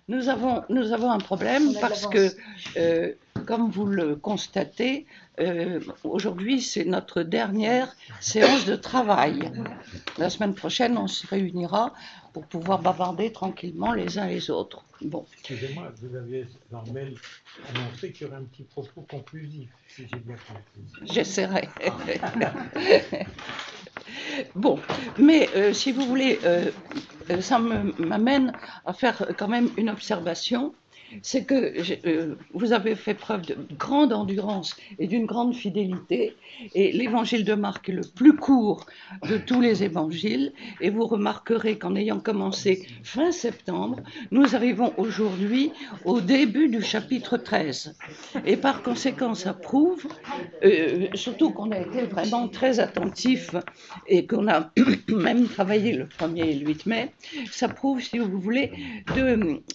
Nous avons un problème parce que, comme vous le constatez, aujourd'hui c'est notre dernière séance de travail. La semaine prochaine, on se réunira pour pouvoir bavarder tranquillement les uns les autres. Bon. Excusez-moi, vous aviez dans le mail annoncé qu'il y aurait un petit propos conclusif, si j'ai bien compris. J'essaierai. Bon, mais si vous voulez, ça m'amène à faire quand même une observation, c'est que vous avez fait preuve de grande endurance et d'une grande fidélité, et l'évangile de Marc est le plus court de tous les évangiles, et vous remarquerez qu'en ayant commencé fin septembre, nous arrivons aujourd'hui au début du chapitre 13. Et par conséquent, ça prouve, surtout qu'on a été vraiment très attentifs et qu'on a même travaillé le 1er et le 8 mai, ça prouve, si vous voulez,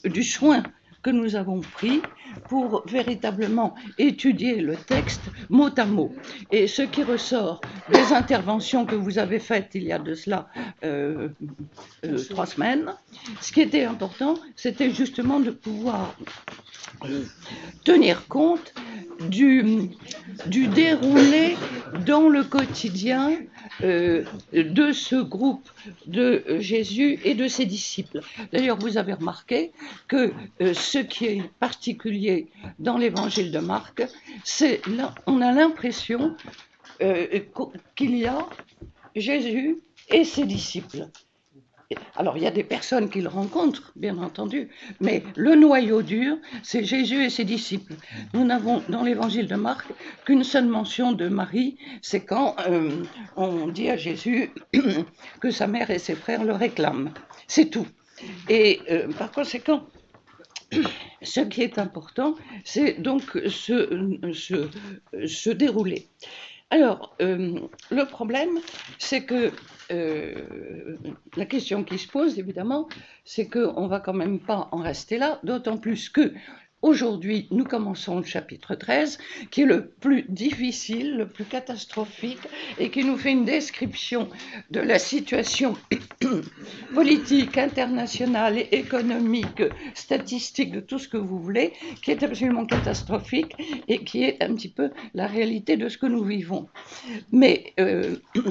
du soin que nous avons pris pour véritablement étudier le texte mot à mot. Et ce qui ressort des interventions que vous avez faites il y a de cela 3 semaines, ce qui était important, c'était justement de pouvoir tenir compte du déroulé dans le quotidien de ce groupe de Jésus et de ses disciples. D'ailleurs, vous avez remarqué que ce qui est particulier dans l'évangile de Marc, c'est là, on a l'impression qu'il y a Jésus et ses disciples. Alors, il y a des personnes qui le rencontrent, bien entendu, mais le noyau dur, c'est Jésus et ses disciples. Nous n'avons dans l'évangile de Marc qu'une seule mention de Marie, c'est quand on dit à Jésus que sa mère et ses frères le réclament. C'est tout. Et par conséquent, ce qui est important, c'est donc ce déroulé. Alors, le problème, c'est que la question qui se pose, évidemment, c'est qu'on ne va quand même pas en rester là, d'autant plus que aujourd'hui, nous commençons le chapitre 13, qui est le plus difficile, le plus catastrophique, et qui nous fait une description de la situation politique, internationale, économique, statistique, de tout ce que vous voulez, qui est absolument catastrophique et qui est un petit peu la réalité de ce que nous vivons. Mais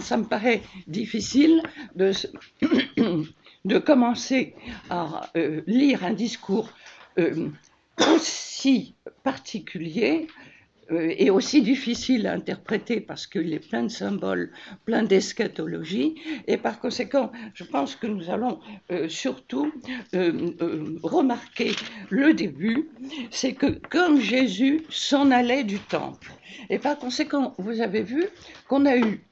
ça me paraît difficile de commencer à lire un discours aussi particulier et aussi difficile à interpréter parce qu'il est plein de symboles, plein d'eschatologie, et par conséquent, je pense que nous allons surtout remarquer le début, c'est que comme Jésus s'en allait du temple, et par conséquent, vous avez vu qu'on a eu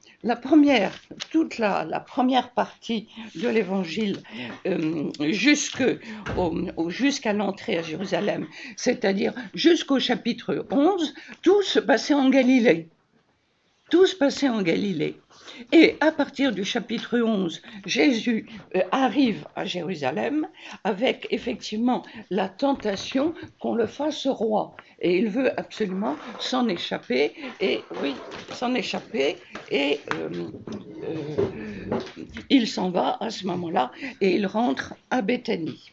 toute la première partie de l'évangile jusqu'à l'entrée à Jérusalem, c'est-à-dire jusqu'au chapitre 11, tout se passait en Galilée. Tout se passait en Galilée. Et à partir du chapitre 11, Jésus arrive à Jérusalem avec effectivement la tentation qu'on le fasse roi. Et il veut absolument s'en échapper. Et oui, s'en échapper. Et il s'en va à ce moment-là et il rentre à Béthanie.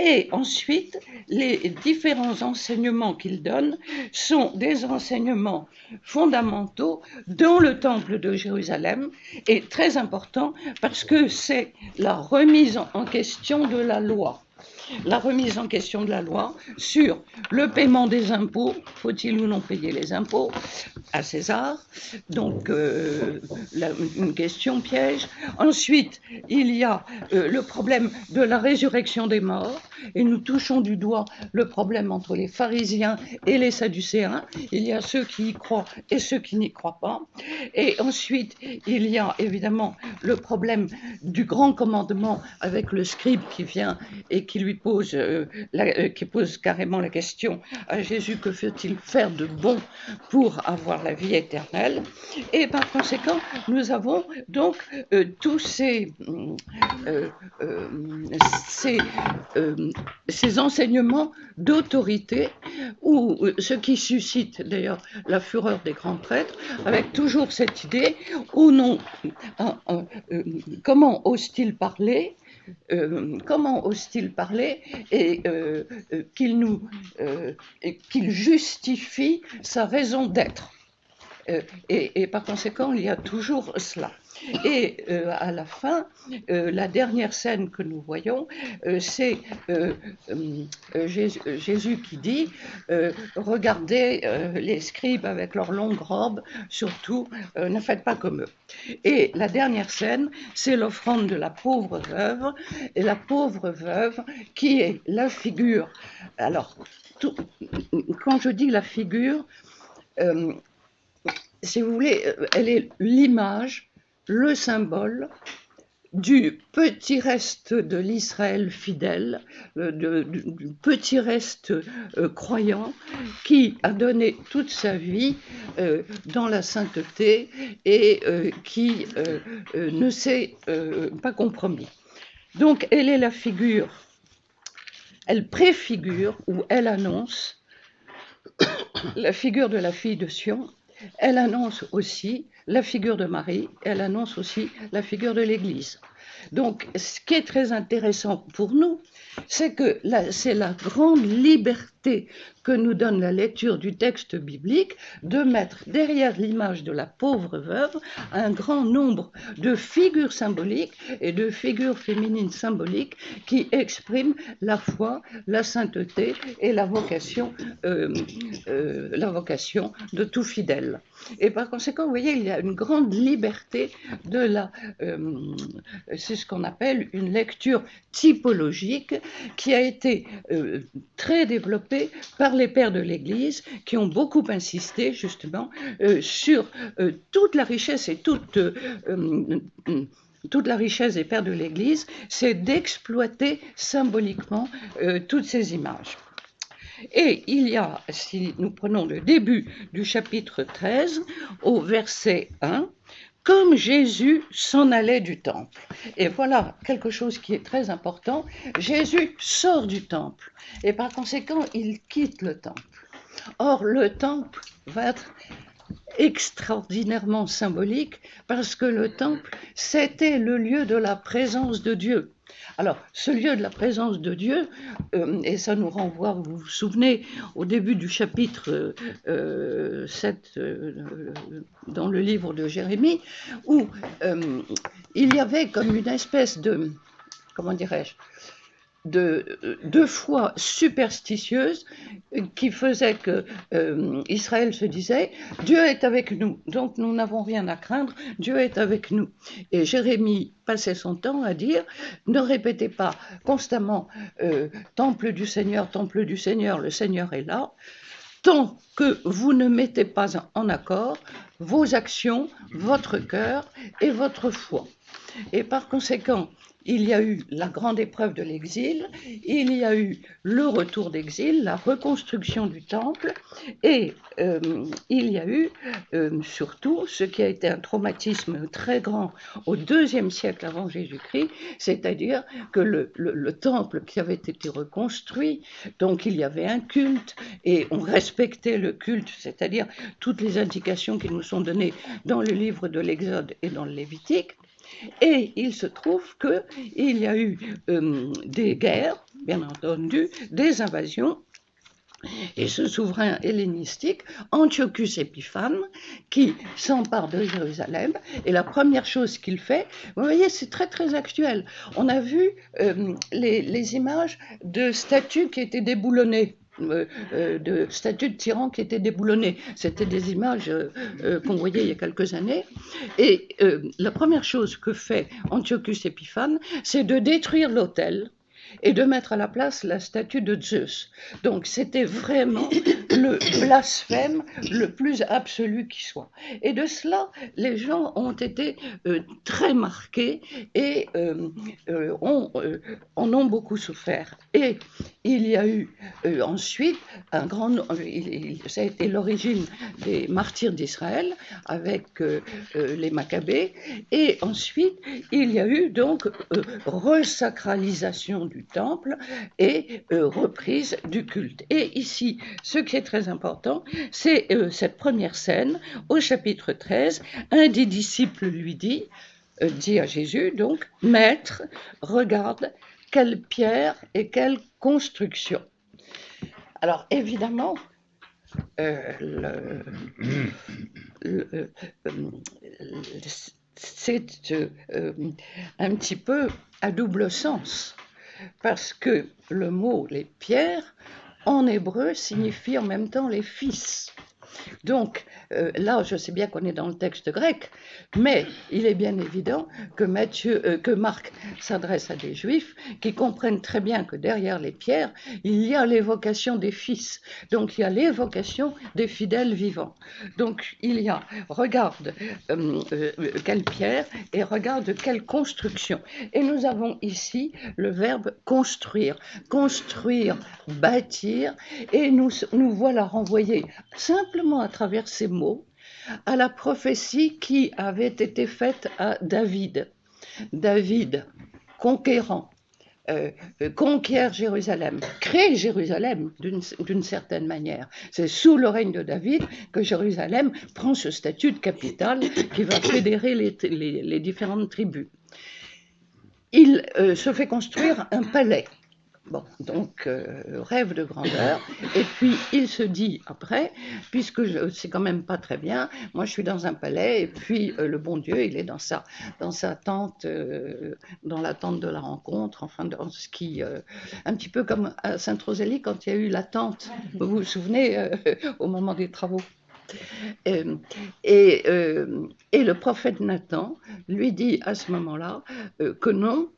Et ensuite, les différents enseignements qu'il donne sont des enseignements fondamentaux dans le temple de Jérusalem et très importants parce que c'est la remise en question de la loi. La remise en question de la loi sur le paiement des impôts, faut-il ou non payer les impôts à César, donc une question piège. Ensuite, il y a le problème de la résurrection des morts, et nous touchons du doigt le problème entre les pharisiens et les sadducéens. Il y a ceux qui y croient et ceux qui n'y croient pas. Et ensuite, il y a évidemment le problème du grand commandement avec le scribe qui vient et qui lui pose, qui pose carrément la question à Jésus, que faut-il faire de bon pour avoir la vie éternelle? Et par conséquent, nous avons donc tous ces enseignements d'autorité, ou ce qui suscite d'ailleurs la fureur des grands prêtres, avec toujours cette idée, ou non, comment ose-t-il parler démontré et qu'il justifie sa raison d'être. Et par conséquent, il y a toujours cela. Et à la fin, la dernière scène que nous voyons, c'est Jésus qui dit regardez les scribes avec leurs longues robes, surtout ne faites pas comme eux. Et la dernière scène, c'est l'offrande de la pauvre veuve, et la pauvre veuve qui est la figure. Alors, quand je dis la figure, si vous voulez, elle est l'image, le symbole du petit reste de l'Israël fidèle, du petit reste croyant qui a donné toute sa vie dans la sainteté et qui ne s'est pas compromis. Donc elle est la figure, elle préfigure ou elle annonce la figure de la fille de Sion. Elle annonce aussi la figure de Marie, elle annonce aussi la figure de l'Église. Donc, ce qui est très intéressant pour nous, c'est que c'est la grande liberté que nous donne la lecture du texte biblique de mettre derrière l'image de la pauvre veuve un grand nombre de figures symboliques et de figures féminines symboliques qui expriment la foi, la sainteté et la vocation de tout fidèle. Et par conséquent, vous voyez, il y a une grande liberté de c'est ce qu'on appelle une lecture typologique qui a été très développée par les pères de l'Église qui ont beaucoup insisté justement sur toute la richesse et toute la richesse des pères de l'Église, c'est d'exploiter symboliquement toutes ces images. Et il y a, si nous prenons le début du chapitre 13, au verset 1, comme Jésus s'en allait du temple. Et voilà quelque chose qui est très important. Jésus sort du temple et par conséquent, il quitte le temple. Or, le temple va être extraordinairement symbolique parce que le temple, c'était le lieu de la présence de Dieu. Alors, ce lieu de la présence de Dieu, et ça nous renvoie, vous vous souvenez, au début du chapitre 7 dans le livre de Jérémie, où il y avait comme une espèce de, comment dirais-je, de foi superstitieuse qui faisait que Israël se disait Dieu est avec nous, donc nous n'avons rien à craindre, Dieu est avec nous. Et Jérémie passait son temps à dire ne répétez pas constamment temple du Seigneur, le Seigneur est là. Tant que vous ne mettez pas en accord vos actions, votre cœur et votre foi. Et par conséquent, il y a eu la grande épreuve de l'exil, il y a eu le retour d'exil, la reconstruction du temple, et il y a eu surtout ce qui a été un traumatisme très grand au IIe siècle avant Jésus-Christ, c'est-à-dire que le temple qui avait été reconstruit, donc il y avait un culte, et on respectait le culte, c'est-à-dire toutes les indications qui nous sont données dans le livre de l'Exode et dans le Lévitique. Et il se trouve qu'il y a eu des guerres, bien entendu, des invasions, et ce souverain hellénistique, Antiochus Épiphane, qui s'empare de Jérusalem, et la première chose qu'il fait, vous voyez, c'est très très actuel. On a vu les images de statues qui étaient déboulonnées. De statues de tyrans qui étaient déboulonnés. C'était des images qu'on voyait il y a quelques années. Et la première chose que fait Antiochus Épiphane, c'est de détruire l'autel et de mettre à la place la statue de Zeus. Donc c'était vraiment le blasphème le plus absolu qui soit. Et de cela, les gens ont été très marqués et en ont beaucoup souffert. Et il y a eu ensuite un grand... ça a été l'origine des martyrs d'Israël avec les Maccabées. Et ensuite, il y a eu donc resacralisation du temple et reprise du culte. Et ici, ce qui est très important, c'est cette première scène au chapitre 13. Un des disciples lui dit à Jésus, donc, Maître, regarde, quelle pierre et quelle construction. Alors évidemment, c'est un petit peu à double sens, parce que le mot les pierres en hébreu signifie en même temps les fils. Donc là, je sais bien qu'on est dans le texte grec, mais il est bien évident que Marc s'adresse à des juifs qui comprennent très bien que derrière les pierres, il y a l'évocation des fils. Donc il y a l'évocation des fidèles vivants. Donc il y a, regarde quelle pierre et regarde quelle construction. Et nous avons ici le verbe construire. Construire, bâtir, et nous voilà renvoyés simplement à travers ces mots à la prophétie qui avait été faite à David. David, conquérant, conquiert Jérusalem, crée Jérusalem d'une certaine manière. C'est sous le règne de David que Jérusalem prend ce statut de capitale qui va fédérer les différentes tribus. Il se fait construire un palais. Bon, donc rêve de grandeur, et puis il se dit après, puisque c'est quand même pas très bien, moi je suis dans un palais, et puis le bon Dieu, il est dans sa tente, dans la tente de la rencontre, enfin dans ce qui, un petit peu comme à Sainte-Rosalie quand il y a eu la tente, vous vous souvenez, au moment des travaux. Et le prophète Nathan lui dit à ce moment-là que non,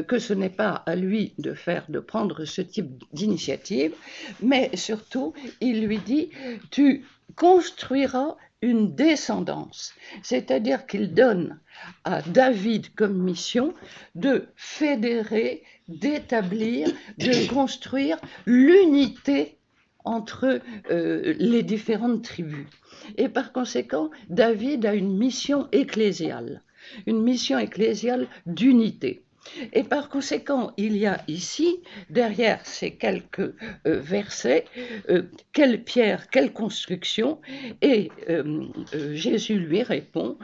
que ce n'est pas à lui de prendre ce type d'initiative, mais surtout, il lui dit, tu construiras une descendance, c'est-à-dire qu'il donne à David comme mission de fédérer, d'établir, de construire l'unité entre les différentes tribus. Et par conséquent, David a une mission ecclésiale d'unité. Et par conséquent, il y a ici, derrière ces quelques versets, quelle pierre, quelle construction, et Jésus lui répond,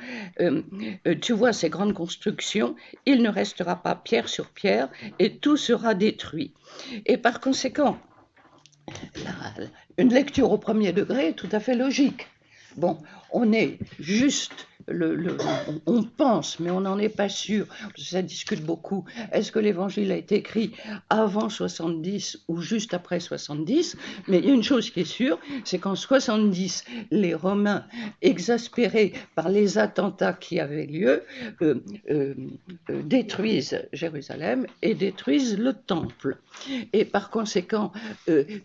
tu vois ces grandes constructions, il ne restera pas pierre sur pierre, et tout sera détruit. Et par conséquent, une lecture au premier degré est tout à fait logique. Bon, on est juste, on pense, mais on n'en est pas sûr, ça discute beaucoup, est-ce que l'évangile a été écrit avant 70 ou juste après 70? Mais il y a une chose qui est sûre, c'est qu'en 70, les Romains, exaspérés par les attentats qui avaient lieu, détruisent Jérusalem et détruisent le temple. Et par conséquent,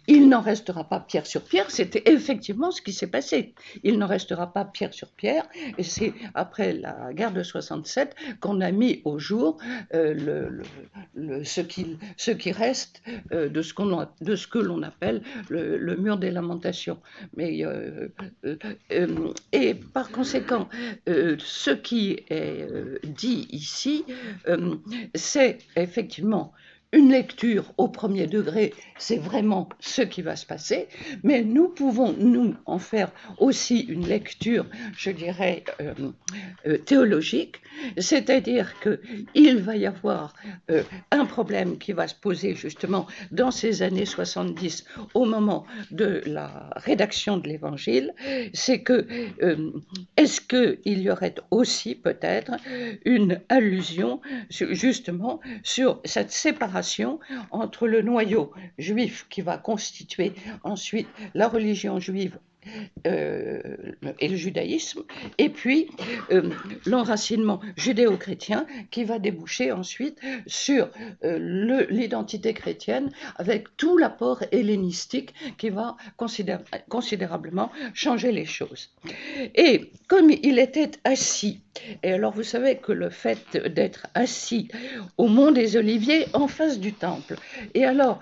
il n'en restera pas pierre sur pierre, c'était effectivement ce qui s'est passé. Il n'en restera pas pierre sur pierre, et c'est après la guerre de 67 qu'on a mis au jour ce qui reste de ce que l'on appelle le mur des lamentations. Mais, et par conséquent, ce qui est dit ici, c'est effectivement une lecture au premier degré, c'est vraiment ce qui va se passer, mais nous pouvons, nous, en faire aussi une lecture, je dirais, théologique, c'est-à-dire qu'il va y avoir un problème qui va se poser justement dans ces années 70, au moment de la rédaction de l'Évangile, c'est que, est-ce qu'il y aurait aussi peut-être une allusion justement sur cette séparation entre le noyau juif qui va constituer ensuite la religion juive et le judaïsme, et puis l'enracinement judéo-chrétien qui va déboucher ensuite sur l'identité chrétienne avec tout l'apport hellénistique qui va considérablement changer les choses. Et comme il était assis, et alors vous savez que le fait d'être assis au mont des Oliviers en face du temple, et alors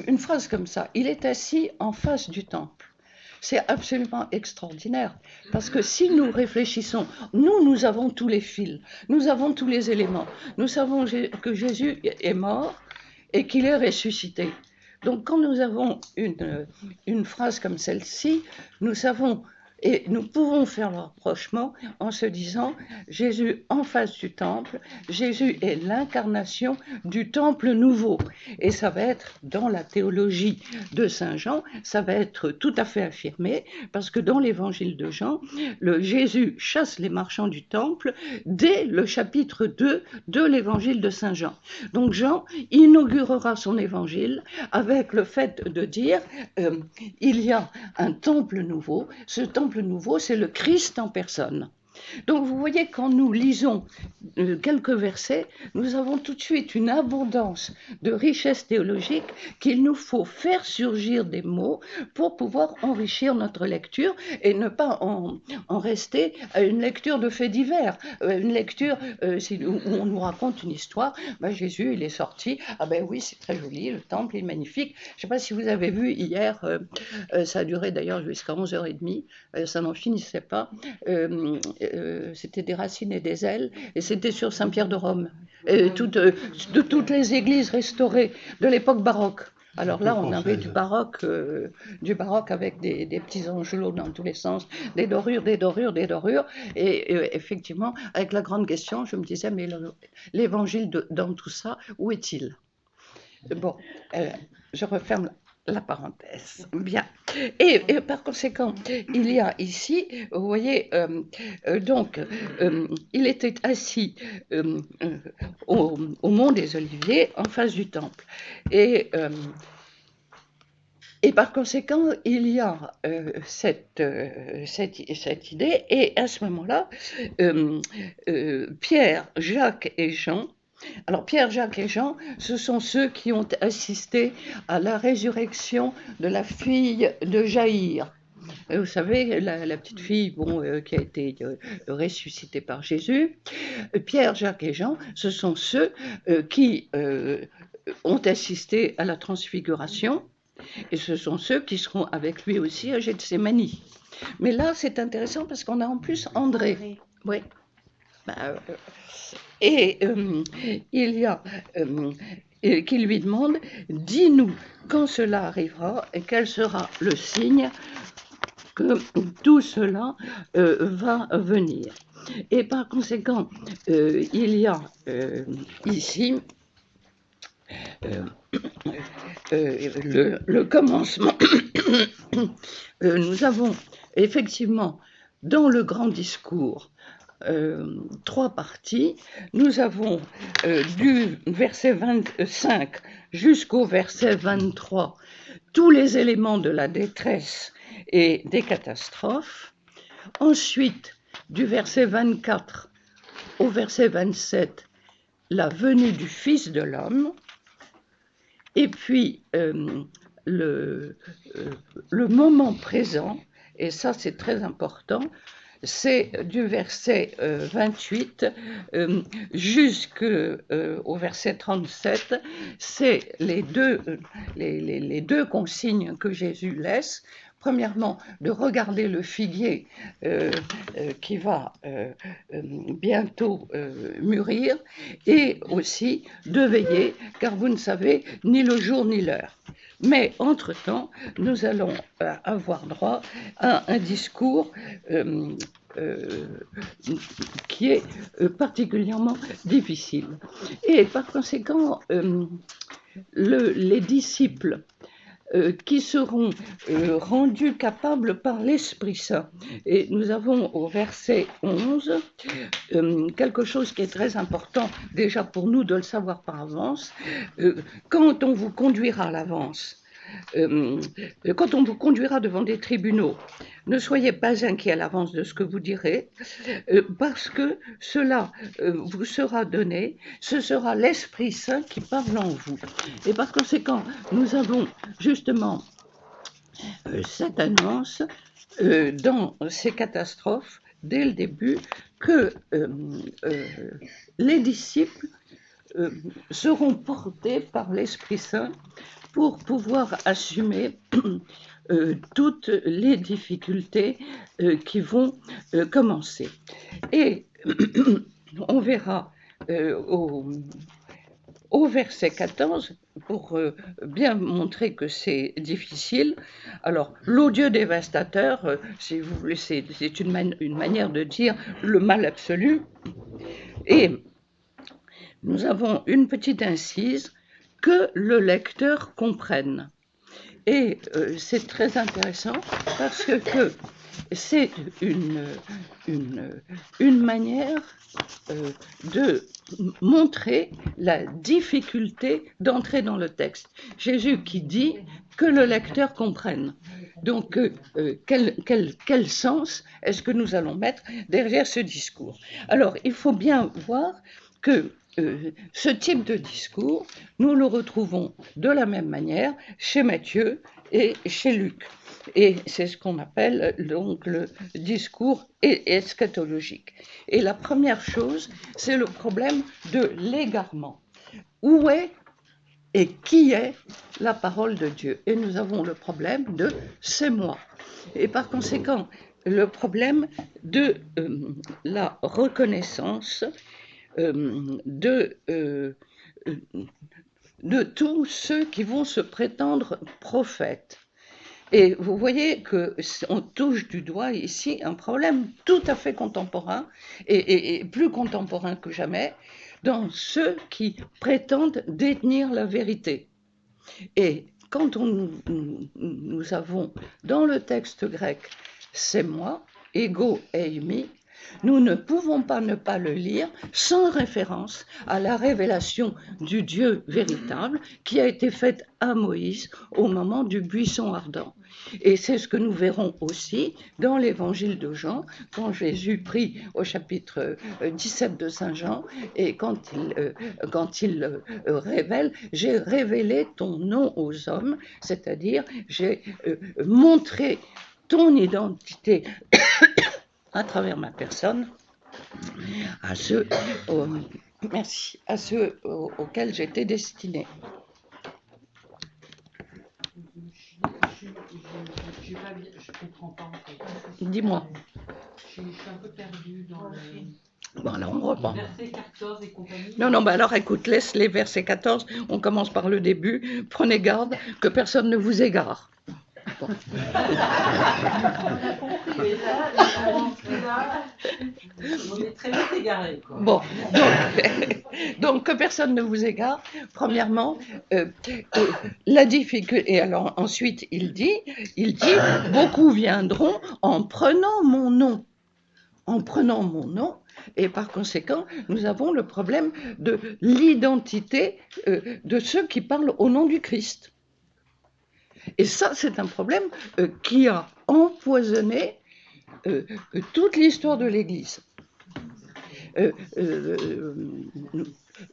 une phrase comme ça, il est assis en face du temple. C'est absolument extraordinaire, parce que si nous réfléchissons, nous avons tous les fils, nous avons tous les éléments, nous savons que Jésus est mort et qu'il est ressuscité. Donc quand nous avons une phrase comme celle-ci, nous savons Et nous pouvons faire le rapprochement en se disant, Jésus en face du temple, Jésus est l'incarnation du temple nouveau. Et ça va être, dans la théologie de Saint Jean, ça va être tout à fait affirmé, parce que dans l'évangile de Jean, Jésus chasse les marchands du temple dès le chapitre 2 de l'évangile de Saint Jean. Donc Jean inaugurera son évangile avec le fait de dire, il y a un temple nouveau, ce temple nouveau, c'est le Christ en personne. Donc vous voyez, quand nous lisons quelques versets, nous avons tout de suite une abondance de richesse théologique qu'il nous faut faire surgir des mots pour pouvoir enrichir notre lecture et ne pas en rester à une lecture de faits divers, une lecture où on nous raconte une histoire. Jésus, il est sorti, ah ben oui, c'est très joli, le temple est magnifique. Je ne sais pas si vous avez vu hier, ça a duré d'ailleurs jusqu'à 11h30, ça n'en finissait pas. C'était des racines et des ailes, et c'était sur Saint-Pierre de Rome, de toutes les églises restaurées de l'époque baroque. Alors là, on avait du baroque avec des petits angelots dans tous les sens, des dorures, et effectivement, avec la grande question, je me disais, mais l'évangile dans tout ça, où est-il? Bon, je referme la parenthèse. Bien. Et par conséquent, il y a ici, vous voyez, il était assis au mont des Oliviers, en face du temple. Et par conséquent, il y a cette idée, et à ce moment-là, Pierre, Jacques et Jean. Alors Pierre, Jacques et Jean, ce sont ceux qui ont assisté à la résurrection de la fille de Jaïr. Vous savez, la petite fille qui a été ressuscitée par Jésus. Pierre, Jacques et Jean, ce sont ceux qui ont assisté à la transfiguration, et ce sont ceux qui seront avec lui aussi à Gethsémani. Mais là, c'est intéressant parce qu'on a en plus André. Oui. Et il y a qui lui demande, dis-nous quand cela arrivera et quel sera le signe que tout cela va venir. Et par conséquent, il y a ici le commencement. Nous avons effectivement dans le grand discours trois parties. Nous avons du verset 25 jusqu'au verset 23 tous les éléments de la détresse et des catastrophes. Ensuite, du verset 24 au verset 27, la venue du Fils de l'homme. Et puis, le moment présent, et ça c'est très important, c'est du verset 28 jusqu'au verset 37, c'est les deux consignes que Jésus laisse. Premièrement, de regarder le figuier qui va bientôt mûrir, et aussi de veiller, car vous ne savez ni le jour ni l'heure. Mais entre-temps, nous allons avoir droit à un discours qui est particulièrement difficile. Et par conséquent, les disciples qui seront rendus capables par l'Esprit Saint. Et nous avons au verset 11 quelque chose qui est très important déjà pour nous de le savoir par avance. Quand on vous conduira à l'avance, quand on vous conduira devant des tribunaux, ne soyez pas inquiets à l'avance de ce que vous direz, parce que cela vous sera donné, ce sera l'Esprit Saint qui parle en vous. Et par conséquent, nous avons justement cette annonce dans ces catastrophes, dès le début, que les disciples seront portés par l'Esprit Saint pour pouvoir assumer toutes les difficultés qui vont commencer. Et on verra au au verset 14, pour bien montrer que c'est difficile. Alors, l'odieux dévastateur, si vous voulez, c'est une manière de dire le mal absolu. Et nous avons une petite incise, que le lecteur comprenne. Et c'est très intéressant parce que c'est une manière de montrer la difficulté d'entrer dans le texte. Jésus qui dit que le lecteur comprenne. Donc, quel sens est-ce que nous allons mettre derrière ce discours? Alors, il faut bien voir que ce type de discours, nous le retrouvons de la même manière chez Matthieu et chez Luc. Et c'est ce qu'on appelle donc le discours eschatologique. Et la première chose, c'est le problème de l'égarement. Où est et qui est la parole de Dieu? Et nous avons le problème de c'est moi. Et par conséquent, le problème de la reconnaissance de tous ceux qui vont se prétendre prophètes. Et vous voyez qu'on touche du doigt ici un problème tout à fait contemporain, et plus contemporain que jamais, dans ceux qui prétendent détenir la vérité. Et quand nous avons dans le texte grec « c'est moi », « ego eimi », nous ne pouvons pas ne pas le lire sans référence à la révélation du Dieu véritable qui a été faite à Moïse au moment du buisson ardent. Et c'est ce que nous verrons aussi dans l'évangile de Jean, quand Jésus prie au chapitre 17 de Saint Jean, et quand il révèle « j'ai révélé ton nom aux hommes », c'est-à-dire j'ai montré ton identité à travers ma personne, à ceux, auxquels j'étais destinée. Je comprends pas en fait. Dis-moi. Je suis un peu perdue dans le... Bon, alors on reprend. Verset 14 et compagnie. Non, bah alors écoute, laisse les versets 14, on commence par le début. Prenez garde que personne ne vous égare. Bon. On est très vite égaré. Bon, donc que personne ne vous égare. Premièrement, la difficulté. Et alors ensuite, il dit, beaucoup viendront en prenant mon nom. En prenant mon nom, et par conséquent, nous avons le problème de l'identité de ceux qui parlent au nom du Christ. Et ça, c'est un problème qui a empoisonné toute l'histoire de l'Église.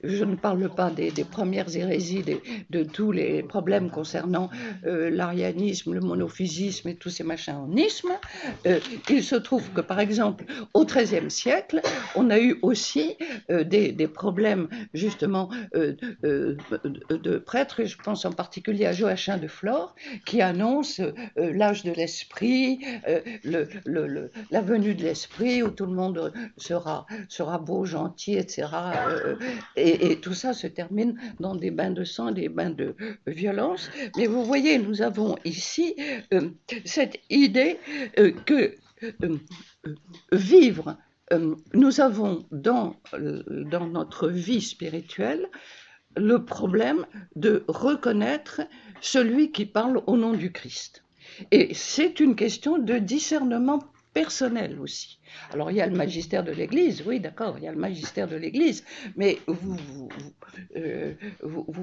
Je ne parle pas des premières hérésies, de tous les problèmes concernant l'arianisme, le monophysisme et tous ces machins en isme. Il se trouve que, par exemple, au XIIIe siècle, on a eu aussi des problèmes, justement, de prêtres, et je pense en particulier à Joachim de Flore, qui annonce l'âge de l'esprit, la venue de l'esprit, où tout le monde sera beau, gentil, etc. Et tout ça se termine dans des bains de sang, des bains de violence. Mais vous voyez, nous avons ici cette idée que vivre, nous avons dans notre vie spirituelle le problème de reconnaître celui qui parle au nom du Christ. Et c'est une question de discernement personnel aussi. Alors il y a le magistère de l'Église, oui d'accord, il y a le magistère de l'Église, mais vous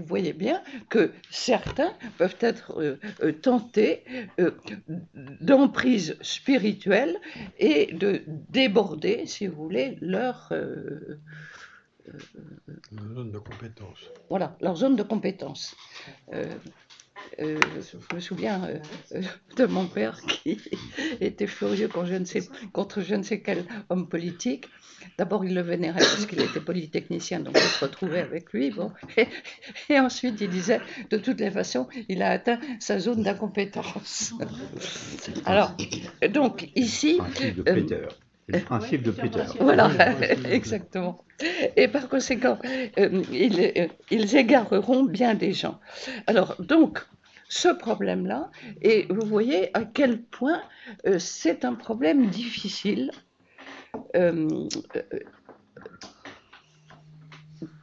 voyez bien que certains peuvent être tentés d'emprise spirituelle et de déborder, si vous voulez, leur zone de compétence. Voilà, leur zone de compétence. Je me souviens de mon père qui était furieux contre je ne sais quel homme politique. D'abord, il le vénérait parce qu'il était polytechnicien, donc il se retrouvait avec lui. Bon. Et ensuite, il disait, de toutes les façons, il a atteint sa zone d'incompétence. Alors, donc ici... C'est le principe de Peter. Voilà, Oui, exactement. Et par conséquent, ils égareront bien des gens. Alors, donc, ce problème-là, et vous voyez à quel point c'est un problème difficile. Euh,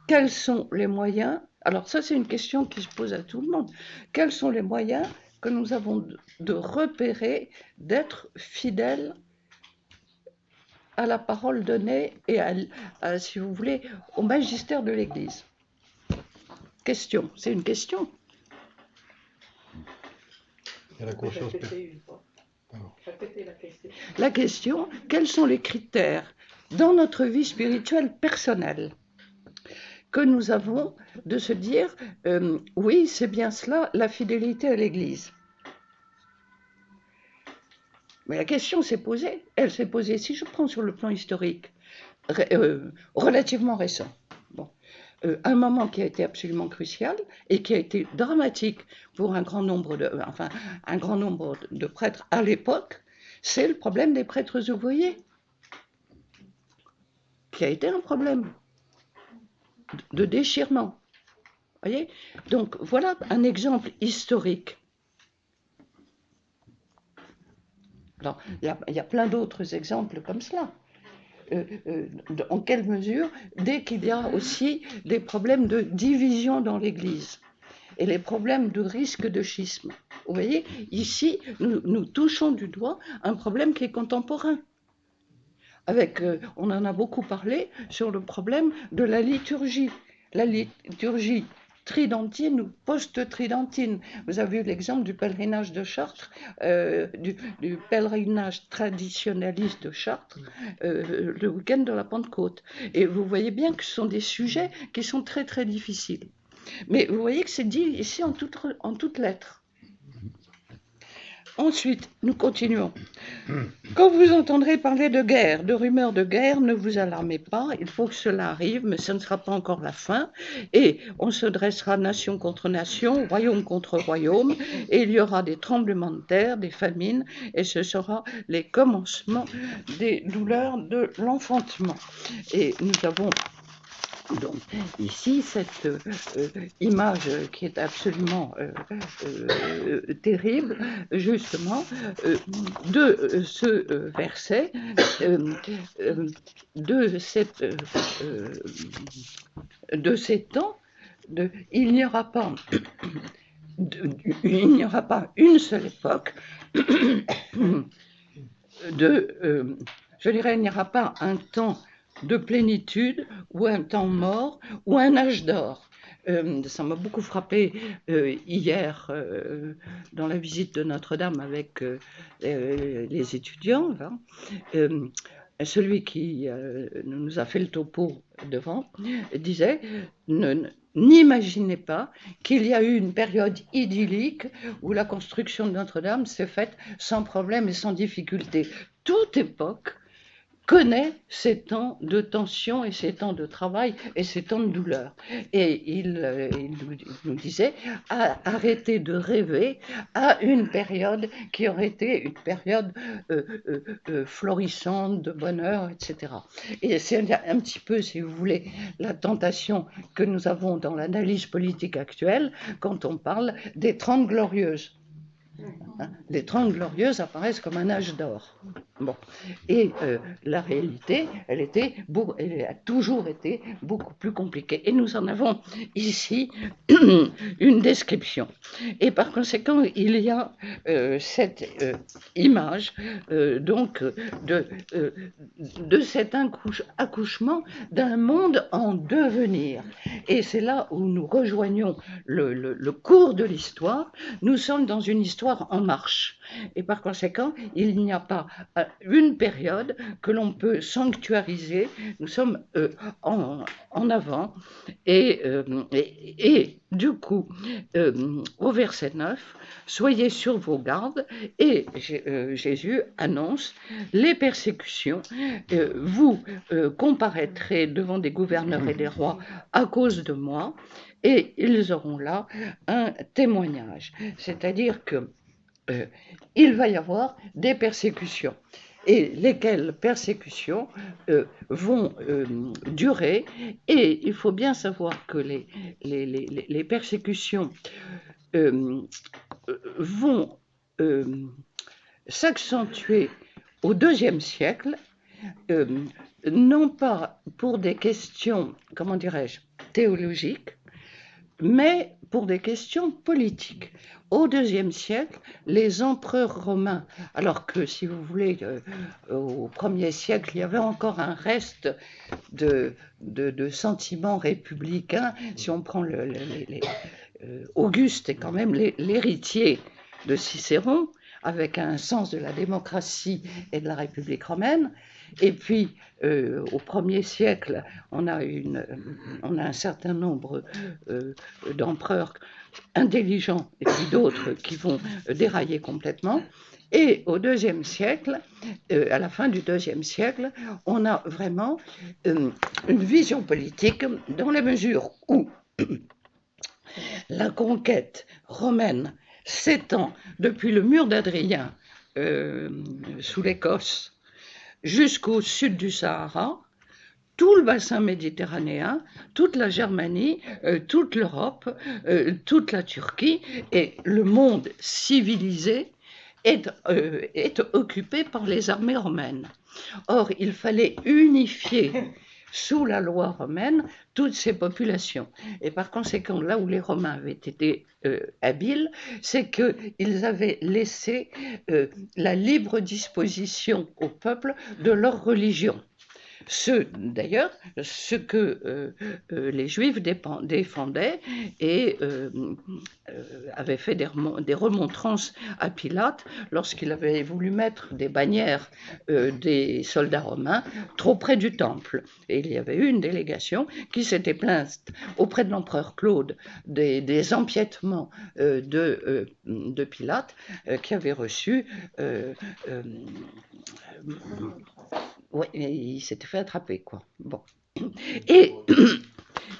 Quels sont les moyens? Alors ça, c'est une question qui se pose à tout le monde. Quels sont les moyens que nous avons de repérer, d'être fidèles à la parole donnée et si vous voulez, au magistère de l'Église? Question, c'est une question. Il y a la conscience. La question, quels sont les critères dans notre vie spirituelle personnelle que nous avons de se dire, oui, c'est bien cela, la fidélité à l'Église. Mais la question s'est posée, elle s'est posée, si je prends sur le plan historique, relativement récent, bon, un moment qui a été absolument crucial et qui a été dramatique pour un grand nombre de prêtres à l'époque, c'est le problème des prêtres ouvriers, qui a été un problème de déchirement. Voyez? Donc voilà un exemple historique. Alors, il y a plein d'autres exemples comme cela. En quelle mesure, dès qu'il y a aussi des problèmes de division dans l'Église et les problèmes de risque de schisme. Vous voyez, ici, nous touchons du doigt un problème qui est contemporain. On en a beaucoup parlé sur le problème de la liturgie. La liturgie tridentine ou post-tridentine. Vous avez eu l'exemple du pèlerinage de Chartres, du pèlerinage traditionnaliste de Chartres, le week-end de la Pentecôte. Et vous voyez bien que ce sont des sujets qui sont très très difficiles. Mais vous voyez que c'est dit ici en toutes lettres. Ensuite, nous continuons. Quand vous entendrez parler de guerre, de rumeurs de guerre, ne vous alarmez pas, il faut que cela arrive, mais ce ne sera pas encore la fin. Et on se dressera nation contre nation, royaume contre royaume, et il y aura des tremblements de terre, des famines, et ce sera les commencements des douleurs de l'enfantement. Et nous avons donc ici cette image qui est absolument terrible, justement, de ce verset, de ces temps, il n'y aura pas une seule époque je dirais, il n'y aura pas un temps de plénitude ou un temps mort ou un âge d'or. Ça m'a beaucoup frappé hier dans la visite de Notre-Dame avec les étudiants. Hein. Celui qui nous a fait le topo devant disait n'imaginez pas qu'il y a eu une période idyllique où la construction de Notre-Dame s'est faite sans problème et sans difficulté. Toute époque connaît ces temps de tension et ces temps de travail et ces temps de douleur. Et il nous disait, arrêtez de rêver à une période qui aurait été une période florissante, de bonheur, etc. Et c'est un petit peu, si vous voulez, la tentation que nous avons dans l'analyse politique actuelle quand on parle des 30 glorieuses. Les 30 glorieuses apparaissent comme un âge d'or. Bon. Et la réalité, elle a toujours été beaucoup plus compliquée. Et nous en avons ici une description. Et par conséquent, il y a cette image donc de cet accouchement d'un monde en devenir. Et c'est là où nous rejoignons le cours de l'histoire. Nous sommes dans une histoire en marche. Et par conséquent, il n'y a pas une période que l'on peut sanctuariser. Nous sommes en avant. Et du coup, au verset 9, soyez sur vos gardes. Et Jésus annonce les persécutions. Vous comparaîtrez devant des gouverneurs et des rois à cause de moi. Et ils auront là un témoignage. C'est-à-dire que il va y avoir des persécutions. et lesquelles persécutions vont durer. Et il faut bien savoir que les persécutions vont s'accentuer au IIe siècle, non pas pour des questions, comment dirais-je, théologiques, mais pour des questions politiques. Au IIe siècle, les empereurs romains, alors que si vous voulez, au 1er siècle, il y avait encore un reste de sentiments républicains. Si on prend Auguste est quand même l'héritier de Cicéron, avec un sens de la démocratie et de la République romaine. Et puis, au 1er siècle, on a un certain nombre d'empereurs intelligents et puis d'autres qui vont dérailler complètement. Et au IIe siècle, à la fin du IIe siècle, on a vraiment une vision politique dans la mesure où la conquête romaine s'étend depuis le mur d'Adrien sous l'Écosse jusqu'au sud du Sahara, tout le bassin méditerranéen, toute la Germanie, toute l'Europe, toute la Turquie, et le monde civilisé est occupé par les armées romaines. Or, il fallait unifier sous la loi romaine toutes ces populations. Et par conséquent, là où les Romains avaient été habiles, c'est qu'ils avaient laissé la libre disposition au peuple de leur religion. D'ailleurs, ce que les Juifs défendaient et avaient fait des remontrances à Pilate lorsqu'il avait voulu mettre des bannières des soldats romains trop près du temple. Et il y avait eu une délégation qui s'était plainte auprès de l'empereur Claude des empiètements de Pilate, qui avait reçu oui, il s'était fait attraper, quoi. Bon.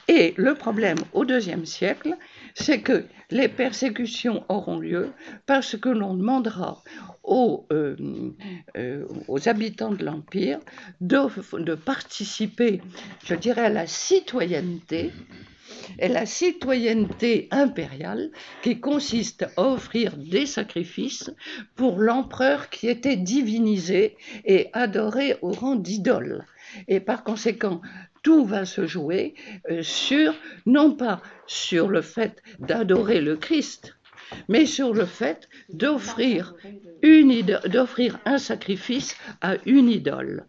Et le problème au IIe siècle, c'est que les persécutions auront lieu parce que l'on demandera aux habitants de l'Empire de participer, je dirais, à la citoyenneté, et la citoyenneté impériale qui consiste à offrir des sacrifices pour l'empereur qui était divinisé et adoré au rang d'idole. Et par conséquent, tout va se jouer non pas sur le fait d'adorer le Christ, mais sur le fait d'offrir un sacrifice à une idole.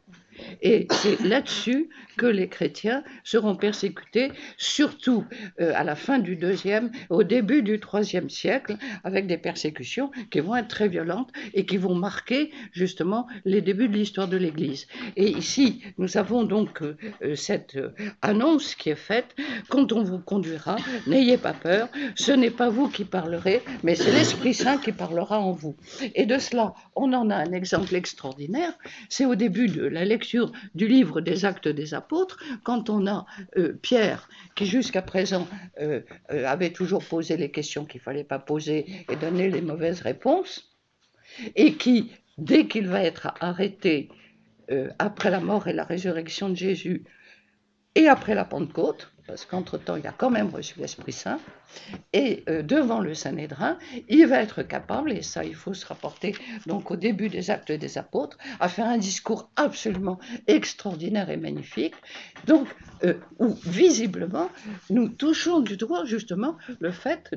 Et c'est là-dessus que les chrétiens seront persécutés, surtout à la fin du IIe, au début du IIIe siècle, avec des persécutions qui vont être très violentes et qui vont marquer justement les débuts de l'histoire de l'Église. Et ici, nous avons donc cette annonce qui est faite: quand on vous conduira, n'ayez pas peur, ce n'est pas vous qui parlerez, mais c'est l'Esprit Saint qui parlera en vous. Et de cela, on en a un exemple extraordinaire, c'est au début de la lecture du livre des Actes des Apôtres, quand on a Pierre, qui jusqu'à présent avait toujours posé les questions qu'il ne fallait pas poser et donné les mauvaises réponses, et qui, dès qu'il va être arrêté après la mort et la résurrection de Jésus, et après la Pentecôte, parce qu'entre-temps, il a quand même reçu l'Esprit Saint, et devant le Sanhédrin, il va être capable, et ça il faut se rapporter donc au début des Actes des Apôtres, à faire un discours absolument extraordinaire et magnifique, donc où visiblement nous touchons du doigt justement le fait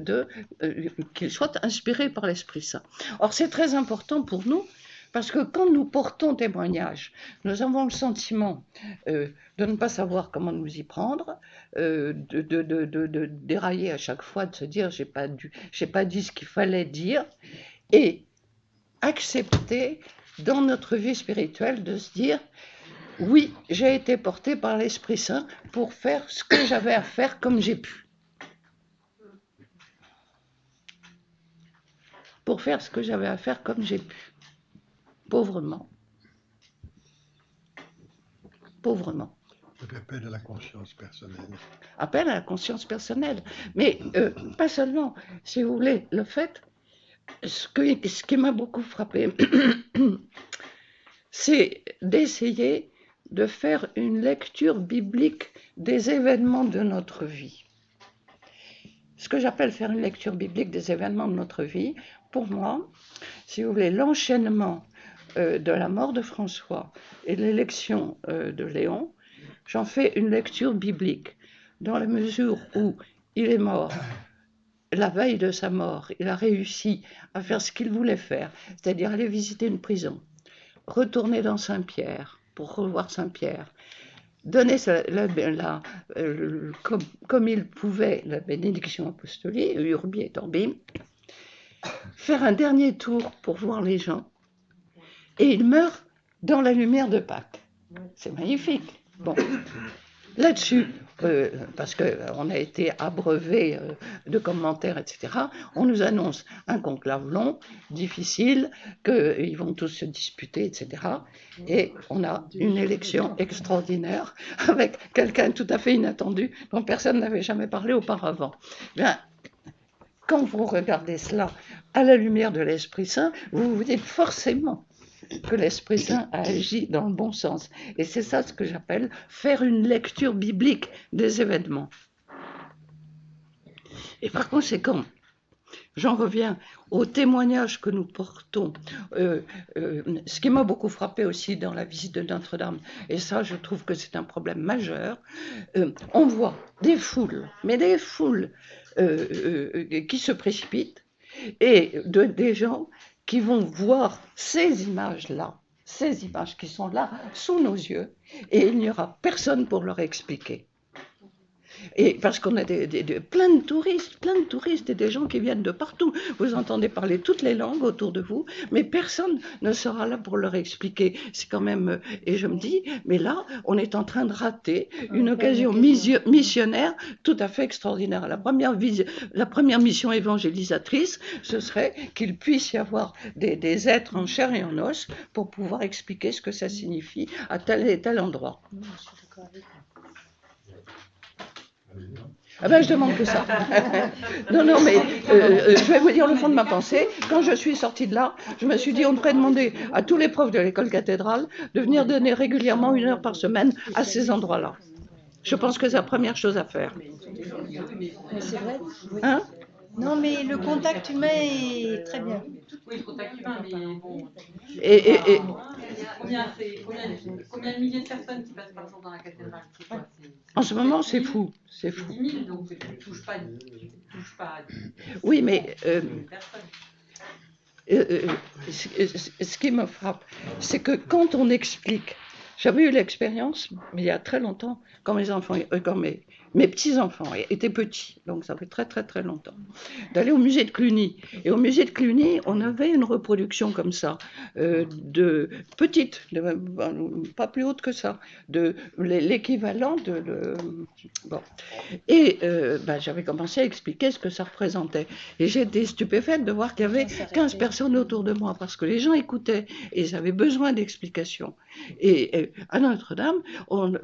qu'il soit inspiré par l'Esprit Saint. Or c'est très important pour nous, parce que quand nous portons témoignage, nous avons le sentiment de ne pas savoir comment nous y prendre, de dérailler à chaque fois, de se dire j'ai pas dit ce qu'il fallait dire, et accepter dans notre vie spirituelle de se dire oui, j'ai été porté par l'Esprit Saint pour faire ce que j'avais à faire comme j'ai pu. Pour faire ce que j'avais à faire comme j'ai pu. Pauvrement. Pauvrement. Appel à la conscience personnelle. Appel à la conscience personnelle. Mais pas seulement, si vous voulez, le fait, ce qui m'a beaucoup frappé, c'est d'essayer de faire une lecture biblique des événements de notre vie. Ce que j'appelle faire une lecture biblique des événements de notre vie, pour moi, si vous voulez, l'enchaînement de la mort de François et de l'élection de Léon, j'en fais une lecture biblique, dans la mesure où il est mort. La veille de sa mort, il a réussi à faire ce qu'il voulait faire, c'est-à-dire aller visiter une prison, retourner dans Saint-Pierre pour revoir Saint-Pierre, donner comme il pouvait la bénédiction apostolique, Urbi et Orbi, faire un dernier tour pour voir les gens, et il meurt dans la lumière de Pâques. C'est magnifique. Bon, là-dessus, parce qu'on a été abreuvé de commentaires, etc., on nous annonce un conclave long, difficile, qu'ils vont tous se disputer, etc. Et on a une élection extraordinaire avec quelqu'un tout à fait inattendu dont personne n'avait jamais parlé auparavant. Bien, quand vous regardez cela à la lumière de l'Esprit Saint, vous vous dites forcément que l'Esprit Saint a agi dans le bon sens. Et c'est ça ce que j'appelle faire une lecture biblique des événements. Et par conséquent, j'en reviens au témoignage que nous portons. Ce qui m'a beaucoup frappé aussi dans la visite de Notre-Dame, et ça je trouve que c'est un problème majeur, on voit des foules, mais des foules qui se précipitent, et des gens qui vont voir ces images-là, ces images qui sont là, sous nos yeux, et il n'y aura personne pour leur expliquer. Et parce qu'on a plein de touristes et des gens qui viennent de partout. Vous entendez parler toutes les langues autour de vous, mais personne ne sera là pour leur expliquer. C'est quand même... Et je me dis, mais là, on est en train de rater une occasion missionnaire tout à fait extraordinaire. La première mission évangélisatrice, ce serait qu'il puisse y avoir des êtres en chair et en os pour pouvoir expliquer ce que ça signifie à tel et tel endroit. Je suis d'accord avec vous. Ah ben, je demande que ça. Non, mais je vais vous dire le fond de ma pensée. Quand je suis sortie de là, je me suis dit, on devrait demander à tous les profs de l'école cathédrale de venir donner régulièrement 1 heure par semaine à ces endroits-là. Je pense que c'est la première chose à faire. Mais c'est vrai. Oui. Hein? Non, mais le contact humain est très bien. Oui, le contact humain, mais bon. Et Combien de milliers de personnes qui passent par jour dans la cathédrale? En ce moment, c'est fou. C'est fou. 10 000, donc tu ne touches pas. Oui, mais personnes. Ce qui me frappe, c'est que quand on explique, j'avais eu l'expérience, mais il y a très longtemps, quand mes petits-enfants étaient petits, donc ça fait très très très longtemps, d'aller au musée de Cluny. Et au musée de Cluny, on avait une reproduction comme ça, de petite, pas plus haute que ça, de l'équivalent de... Bon. Et j'avais commencé à expliquer ce que ça représentait. Et j'étais stupéfaite de voir qu'il y avait 15 personnes autour de moi, parce que les gens écoutaient et ils avaient besoin d'explications. Et à Notre-Dame, on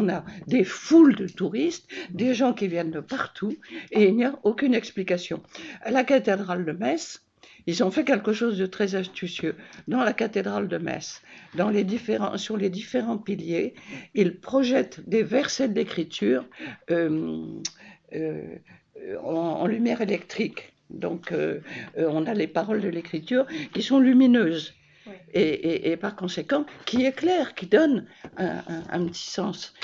a des foules de touristes, des gens qui viennent de partout, et il n'y a aucune explication. À la cathédrale de Metz, ils ont fait quelque chose de très astucieux. Dans la cathédrale de Metz, sur les différents piliers, ils projettent des versets de l'Écriture en lumière électrique. Donc, on a les paroles de l'Écriture qui sont lumineuses. Et par conséquent, qui éclaire, qui donne un petit sens.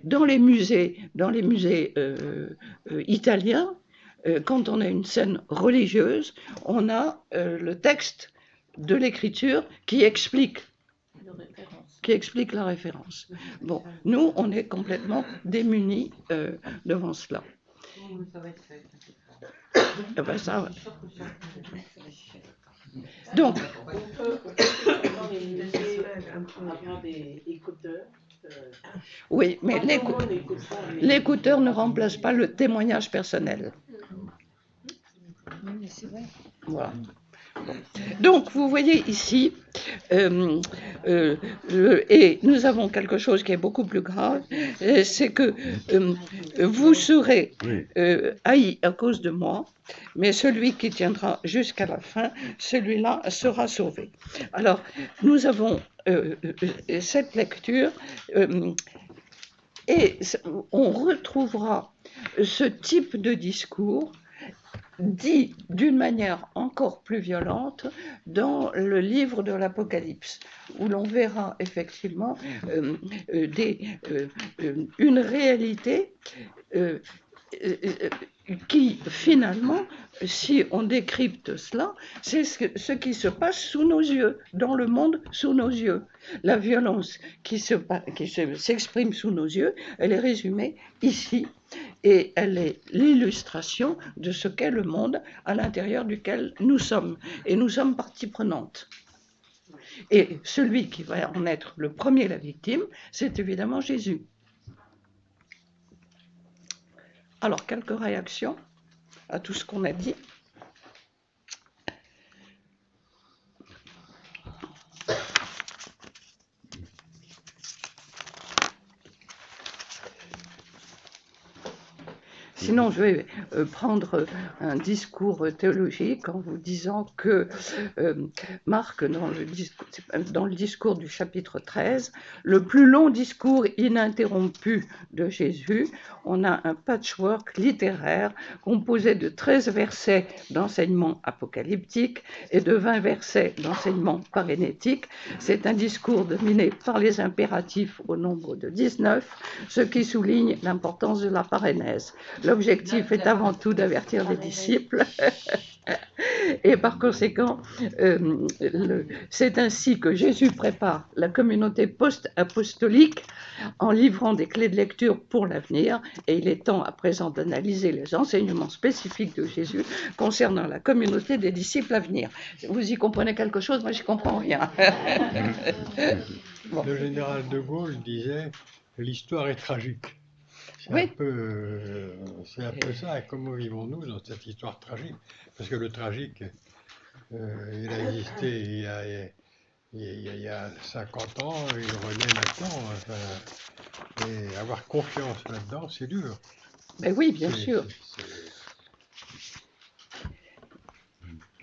Dans les musées italiens, quand on a une scène religieuse, on a le texte de l'écriture qui explique la référence. Bon, nous, on est complètement démunis devant cela. Ça va être fait. Ça, donc, avoir des écouteurs. oui, mais l'écouteur ne remplace pas le témoignage personnel. Oui, mais c'est vrai. Voilà. Donc, vous voyez ici, et nous avons quelque chose qui est beaucoup plus grave, c'est que vous serez haïs à cause de moi, mais celui qui tiendra jusqu'à la fin, celui-là sera sauvé. Alors, nous avons cette lecture, et on retrouvera ce type de discours dit d'une manière encore plus violente dans le livre de l'Apocalypse, où l'on verra effectivement une réalité qui finalement, si on décrypte cela, c'est ce qui se passe sous nos yeux, dans le monde sous nos yeux. La violence qui s'exprime sous nos yeux, elle est résumée ici, et elle est l'illustration de ce qu'est le monde à l'intérieur duquel nous sommes, et nous sommes partie prenante. Et celui qui va en être le premier la victime, c'est évidemment Jésus. Alors, quelques réactions à tout ce qu'on a dit. Sinon, je vais prendre un discours théologique en vous disant que Marc, dans le discours du chapitre 13, le plus long discours ininterrompu de Jésus, on a un patchwork littéraire composé de 13 versets d'enseignement apocalyptique et de 20 versets d'enseignement parénétique. C'est un discours dominé par les impératifs au nombre de 19, ce qui souligne l'importance de la parénèse. L'objectif est avant tout d'avertir les disciples et par conséquent, c'est ainsi que Jésus prépare la communauté post-apostolique en livrant des clés de lecture pour l'avenir, et il est temps à présent d'analyser les enseignements spécifiques de Jésus concernant la communauté des disciples à venir. Vous y comprenez quelque chose? Moi, je ne comprends rien. Bon. Le général de Gaulle disait « l'histoire est tragique ». C'est Oui. un peu ça, et comment vivons-nous dans cette histoire tragique? Parce que le tragique, il a existé il y a 50 ans, il renaît maintenant, enfin, et avoir confiance là-dedans, c'est dur. Mais oui, bien sûr.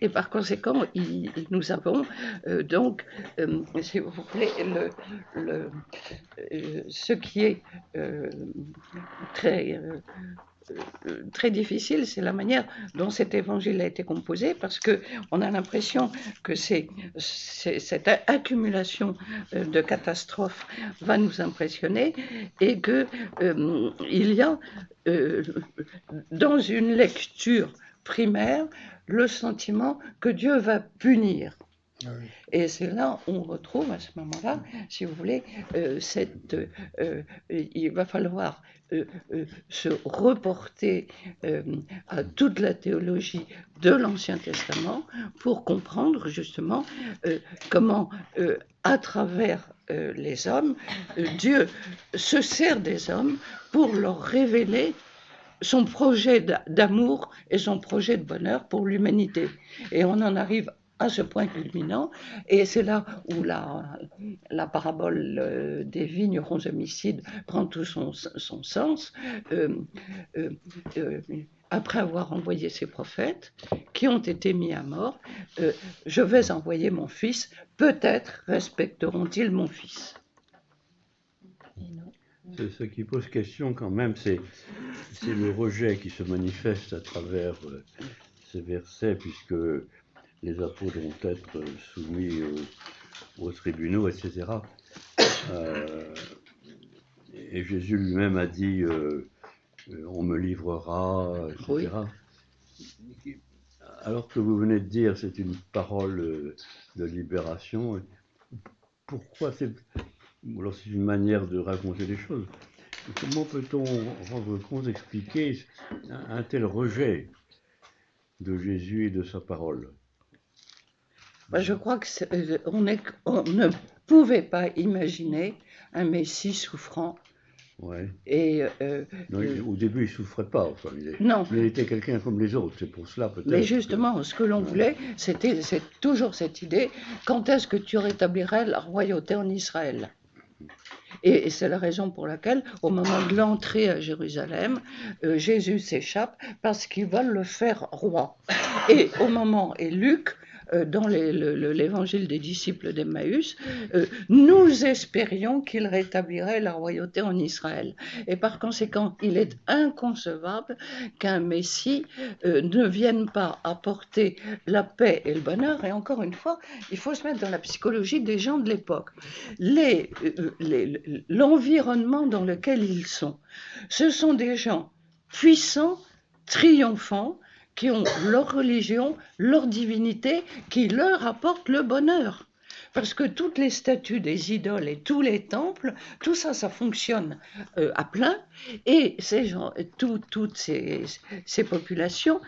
Et par conséquent, nous avons donc, si vous voulez, ce qui est très difficile, c'est la manière dont cet évangile a été composé, parce qu'on a l'impression que cette accumulation de catastrophes va nous impressionner, et qu'il y a dans une lecture primaire le sentiment que Dieu va punir. Oui. Et c'est là où on retrouve à ce moment-là, si vous voulez, il va falloir se reporter à toute la théologie de l'Ancien Testament pour comprendre justement comment, à travers les hommes, Dieu se sert des hommes pour leur révéler son projet d'amour et son projet de bonheur pour l'humanité. Et on en arrive à ce point culminant, et c'est là où la parabole des vignerons homicides prend tout son sens. Après avoir envoyé ces prophètes qui ont été mis à mort, je vais envoyer mon fils, peut-être respecteront-ils mon fils. Ce qui pose question quand même, c'est le rejet qui se manifeste à travers ces versets, puisque les apôtres vont être soumis aux tribunaux, etc. Et Jésus lui-même a dit on me livrera, etc. Oui. Alors que vous venez de dire c'est une parole de libération, pourquoi c'est une manière de raconter les choses? Comment peut-on rendre compte, expliquer un tel rejet de Jésus et de sa parole? Je crois qu'on ne pouvait pas imaginer un Messie souffrant Ouais. Et Non, au début, il souffrait pas. Enfin, non, mais il était quelqu'un comme les autres. C'est pour cela peut-être. mais justement, ce que l'on voulait, c'est toujours cette idée, quand est-ce que tu rétablirais la royauté en Israël? Et c'est la raison pour laquelle, au moment de l'entrée à Jérusalem, Jésus s'échappe parce qu'ils veulent le faire roi. Et au moment, et Luc, dans l'évangile des disciples d'Emmaüs, nous espérions qu'il rétablirait la royauté en Israël. Et par conséquent, il est inconcevable qu'un Messie ne vienne pas apporter la paix et le bonheur. Et encore une fois, il faut se mettre dans la psychologie des gens de l'époque. L'environnement dans lequel ils sont, ce sont des gens puissants, triomphants, qui ont leur religion, leur divinité, qui leur apportent le bonheur. Parce que toutes les statues des idoles et tous les temples, tout ça, ça fonctionne à plein. Et ces gens, toutes ces populations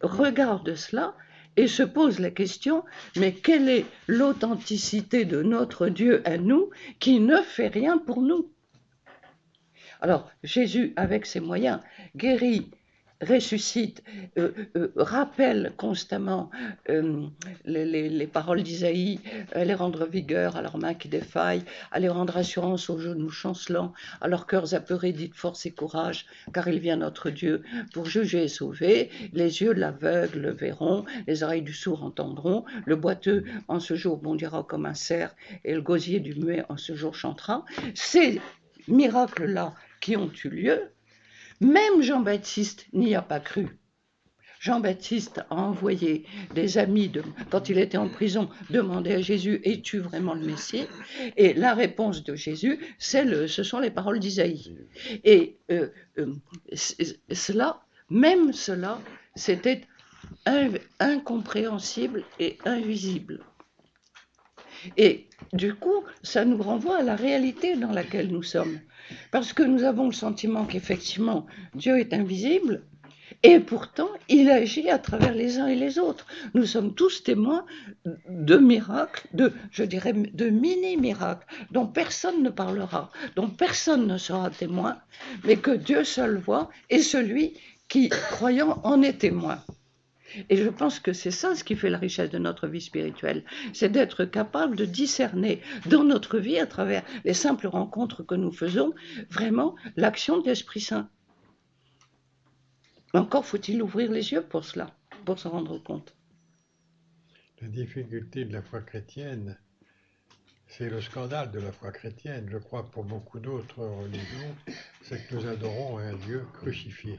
regardent cela et se posent la question, mais quelle est l'authenticité de notre Dieu à nous qui ne fait rien pour nous? Alors, Jésus, avec ses moyens, guérit, ressuscite, rappelle constamment les paroles d'Isaïe, à les rendre vigueur à leurs mains qui défaillent, à les rendre assurance aux genoux chancelants, à leurs cœurs apeurés, dites force et courage, car il vient notre Dieu pour juger et sauver. Les yeux de l'aveugle le verront, les oreilles du sourd entendront, le boiteux en ce jour bondira comme un cerf, et le gosier du muet en ce jour chantera. Ces miracles-là qui ont eu lieu, même Jean-Baptiste n'y a pas cru. Jean-Baptiste a envoyé des amis, quand il était en prison, demander à Jésus, es-tu vraiment le Messie? Et la réponse de Jésus, ce sont les paroles d'Isaïe. Et même cela, c'était incompréhensible et invisible. Et du coup, ça nous renvoie à la réalité dans laquelle nous sommes. Parce que nous avons le sentiment qu'effectivement, Dieu est invisible, et pourtant, il agit à travers les uns et les autres. Nous sommes tous témoins de miracles, je dirais, de mini-miracles, dont personne ne parlera, dont personne ne sera témoin, mais que Dieu seul voit, et celui qui, croyant, en est témoin. Et je pense que c'est ça ce qui fait la richesse de notre vie spirituelle, c'est d'être capable de discerner dans notre vie, à travers les simples rencontres que nous faisons, vraiment l'action de l'Esprit Saint. Encore faut-il ouvrir les yeux pour cela, pour se rendre compte. La difficulté de la foi chrétienne, c'est le scandale de la foi chrétienne, je crois, pour beaucoup d'autres religions, c'est que nous adorons un Dieu crucifié.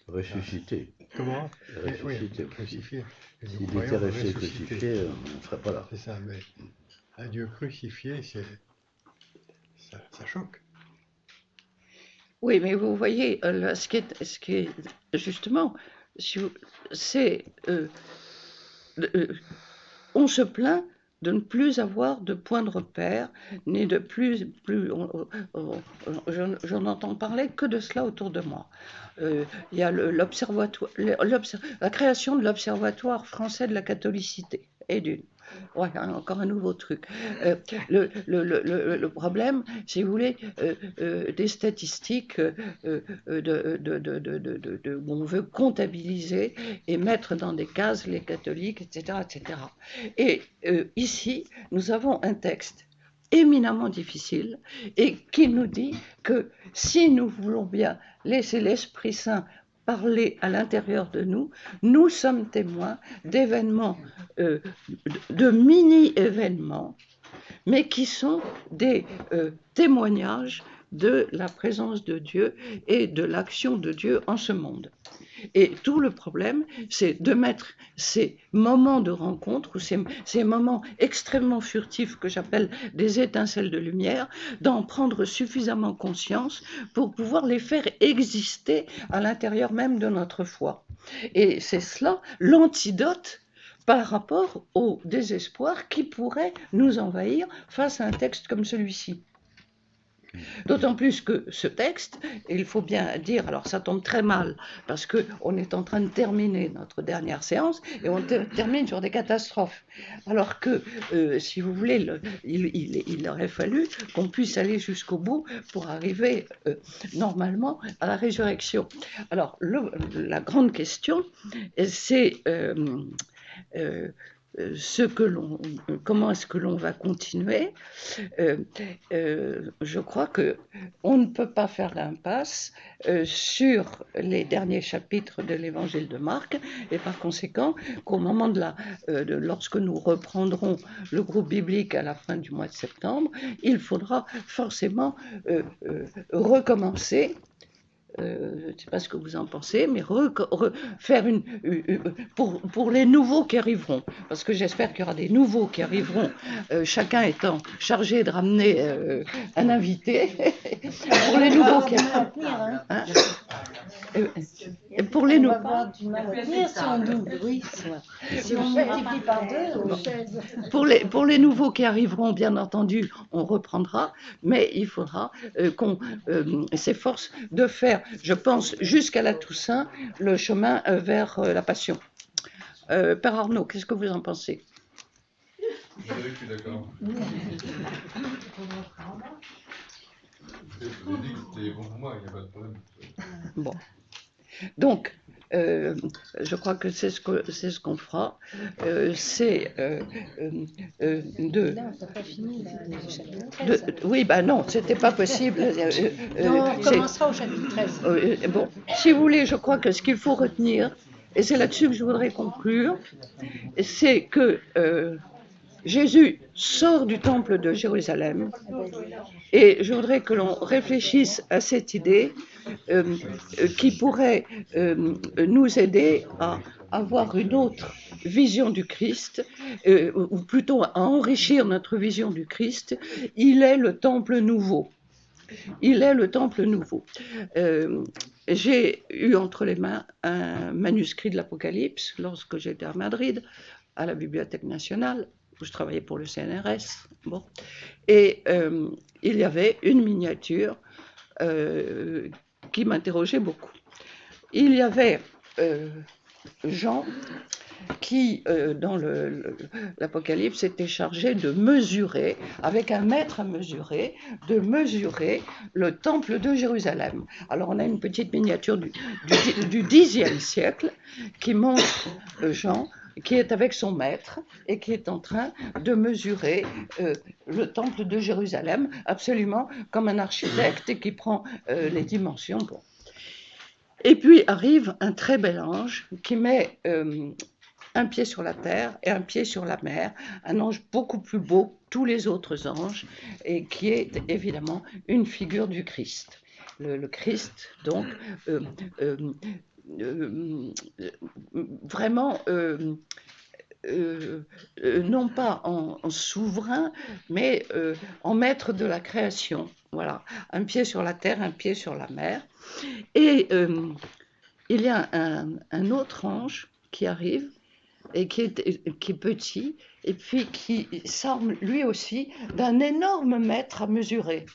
Ressuscité. Comment? Ressuscité. Oui, crucifié. S'il était resté crucifié, on ne serait pas là. C'est ça, mais un Dieu crucifié, ça choque. Oui, mais vous voyez, ce qui est justement, c'est on se plaint de ne plus avoir de point de repère, ni de j'en entends parler que de cela autour de moi. Il y a l'observatoire, la création de l'Observatoire français de la catholicité, et d'une. Ouais, encore un nouveau truc. Le problème, si vous voulez, des statistiques où on veut comptabiliser et mettre dans des cases les catholiques, etc., etc. Et ici, nous avons un texte éminemment difficile et qui nous dit que si nous voulons bien laisser l'Esprit Saint parler à l'intérieur de nous, nous sommes témoins d'événements, de mini-événements, mais qui sont des témoignages de la présence de Dieu et de l'action de Dieu en ce monde. Et tout le problème, c'est de mettre ces moments de rencontre, ou ces moments extrêmement furtifs que j'appelle des étincelles de lumière, d'en prendre suffisamment conscience pour pouvoir les faire exister à l'intérieur même de notre foi. Et c'est cela l'antidote par rapport au désespoir qui pourrait nous envahir face à un texte comme celui-ci. D'autant plus que ce texte, il faut bien dire, alors ça tombe très mal, parce qu'on est en train de terminer notre dernière séance, et on termine sur des catastrophes. Alors que, si vous voulez, il aurait fallu qu'on puisse aller jusqu'au bout pour arriver normalement à la résurrection. Alors, la grande question, c'est comment est-ce que l'on va continuer. Je crois qu'on ne peut pas faire l'impasse sur les derniers chapitres de l'évangile de Marc, et par conséquent qu'au moment lorsque nous reprendrons le groupe biblique à la fin du mois de septembre, il faudra forcément recommencer. Je ne sais pas ce que vous en pensez, mais faire pour les nouveaux qui arriveront, parce que j'espère qu'il y aura des nouveaux qui arriveront, chacun étant chargé de ramener un invité. Pour les nouveaux qui arriveront. Hein? Pour les nouveaux. On va avoir du mal à tenir si on double, oui. Si on multiplie par deux, pour les nouveaux qui arriveront, bien entendu, on reprendra, mais il faudra qu'on s'efforce de faire, je pense, jusqu'à la Toussaint, le chemin vers la Passion. Père Arnaud, qu'est-ce que vous en pensez? Oui, je suis d'accord. Je dis que c'était bon pour moi, il n'y a pas de problème. Bon. Donc, je crois que c'est ce qu'on fera. Oui, ben non, c'était pas possible. on recommencera au chapitre 13. Bon, si vous voulez, je crois que ce qu'il faut retenir, et c'est là-dessus que je voudrais conclure, c'est que Jésus sort du temple de Jérusalem, et je voudrais que l'on réfléchisse à cette idée qui pourrait nous aider à avoir une autre vision du Christ, ou plutôt à enrichir notre vision du Christ. Il est le temple nouveau. Il est le temple nouveau. J'ai eu entre les mains un manuscrit de l'Apocalypse lorsque j'étais à Madrid, à la Bibliothèque nationale, où je travaillais pour le CNRS. Bon. Et il y avait une miniature qui m'interrogeait beaucoup. Il y avait Jean qui, dans l'Apocalypse, était chargé de mesurer, avec un mètre à mesurer, de mesurer le temple de Jérusalem. Alors on a une petite miniature du Xe siècle qui montre Jean qui est avec son maître et qui est en train de mesurer le temple de Jérusalem, absolument comme un architecte et qui prend les dimensions. Bon. Et puis arrive un très bel ange qui met un pied sur la terre et un pied sur la mer, un ange beaucoup plus beau que tous les autres anges, et qui est évidemment une figure du Christ. Le Christ, donc, vraiment, non pas en souverain, mais en maître de la création. Voilà, un pied sur la terre, un pied sur la mer. Et il y a un autre ange qui arrive, et qui est petit, et puis qui s'arme lui aussi d'un énorme mètre à mesurer.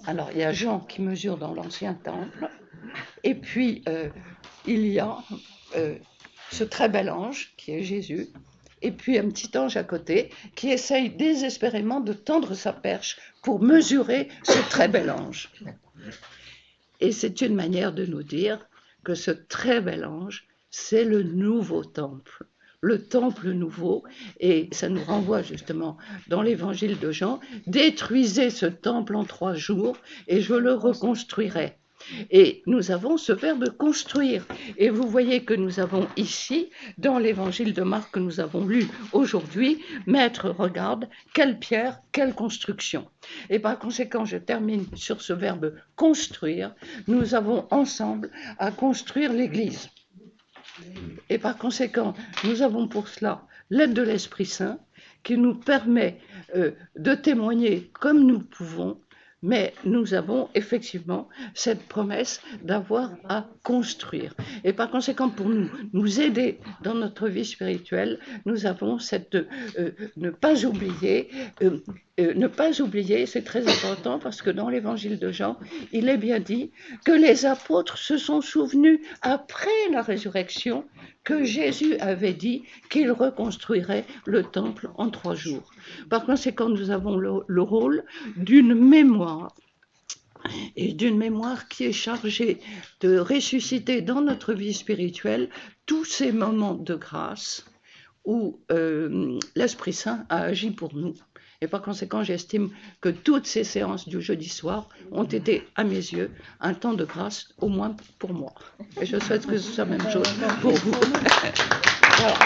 Alors, il y a Jean qui mesure dans l'ancien temple, et puis il y a ce très bel ange qui est Jésus, et puis un petit ange à côté qui essaye désespérément de tendre sa perche pour mesurer ce très bel ange. Et c'est une manière de nous dire que ce très bel ange, c'est le nouveau temple, le temple nouveau, et ça nous renvoie justement dans l'évangile de Jean, détruisez ce temple en 3 jours et je le reconstruirai. Et nous avons ce verbe construire, et vous voyez que nous avons ici, dans l'évangile de Marc que nous avons lu aujourd'hui, Maître, regarde, quelle pierre, quelle construction. Et par conséquent, je termine sur ce verbe construire, nous avons ensemble à construire l'Église. Et par conséquent, nous avons pour cela l'aide de l'Esprit Saint qui nous permet de témoigner comme nous pouvons mais nous avons effectivement cette promesse d'avoir à construire. Et par conséquent, pour nous aider dans notre vie spirituelle, nous avons cette ne pas oublier, c'est très important parce que dans l'évangile de Jean, il est bien dit que les apôtres se sont souvenus après la résurrection que Jésus avait dit qu'il reconstruirait le temple en 3 jours. Par conséquent, nous avons le rôle d'une mémoire, et d'une mémoire qui est chargée de ressusciter dans notre vie spirituelle tous ces moments de grâce où l'Esprit Saint a agi pour nous. Et par conséquent, j'estime que toutes ces séances du jeudi soir ont été, à mes yeux, un temps de grâce, au moins pour moi. Et je souhaite que ce soit la même chose pour vous. Voilà.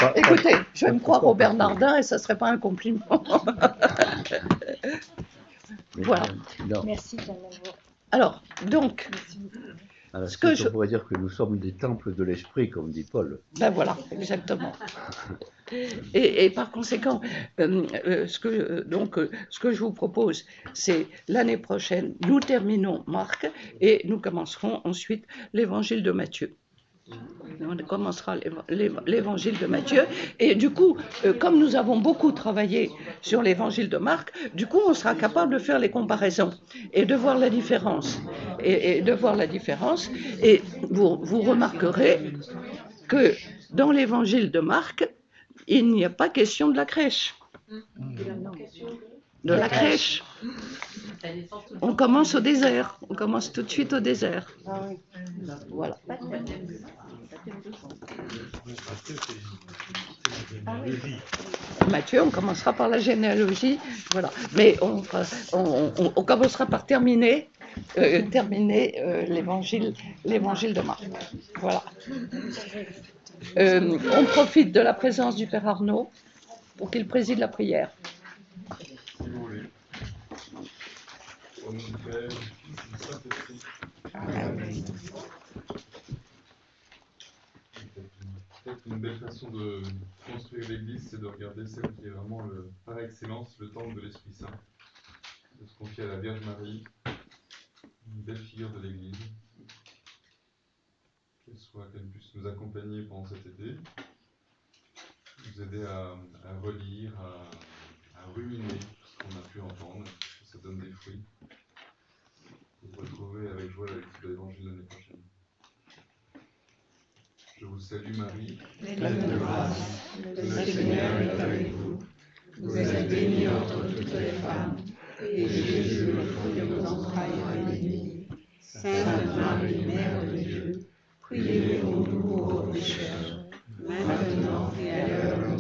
Non. Écoutez, je vais me croire au Bernardin et ça ne serait pas un compliment. Voilà. Merci. Alors, donc... Alors, on pourrait dire que nous sommes des temples de l'esprit, comme dit Paul. Ben voilà, exactement. Et par conséquent, ce que je vous propose, c'est l'année prochaine, nous terminons Marc et nous commencerons ensuite l'évangile de Matthieu. On commencera l'évangile de Matthieu et du coup, comme nous avons beaucoup travaillé sur l'évangile de Marc, du coup on sera capable de faire les comparaisons et de voir la différence. Et vous remarquerez que dans l'évangile de Marc, il n'y a pas question de la crèche. De la crèche. On commence au désert. On commence tout de suite au désert. Voilà. Matthieu, on commencera par la généalogie. Voilà. Mais on commencera par terminer l'évangile de Marc. Voilà. On profite de la présence du Père Arnaud pour qu'il préside la prière. Si vous voulez. Au nom du Père, du Saint-Esprit. Amen. Peut-être une belle façon de construire l'Église, c'est de regarder celle qui est vraiment par excellence le temple de l'Esprit Saint. De se confier à la Vierge Marie, une belle figure de l'Église. Qu'elle puisse nous accompagner pendant cet été, nous aider à relire, à ruminer tout ce qu'on a pu entendre, que ça donne des fruits, pour retrouver avec joie la lecture de l'Évangile l'année prochaine. Je vous salue Marie, pleine de grâce, le Seigneur est avec vous. Vous êtes bénie entre toutes les femmes, et Jésus, le fruit de vos entrailles, est béni. Sainte Marie, Mère de Dieu, priez pour nous pauvres pécheurs, maintenant et à l'heure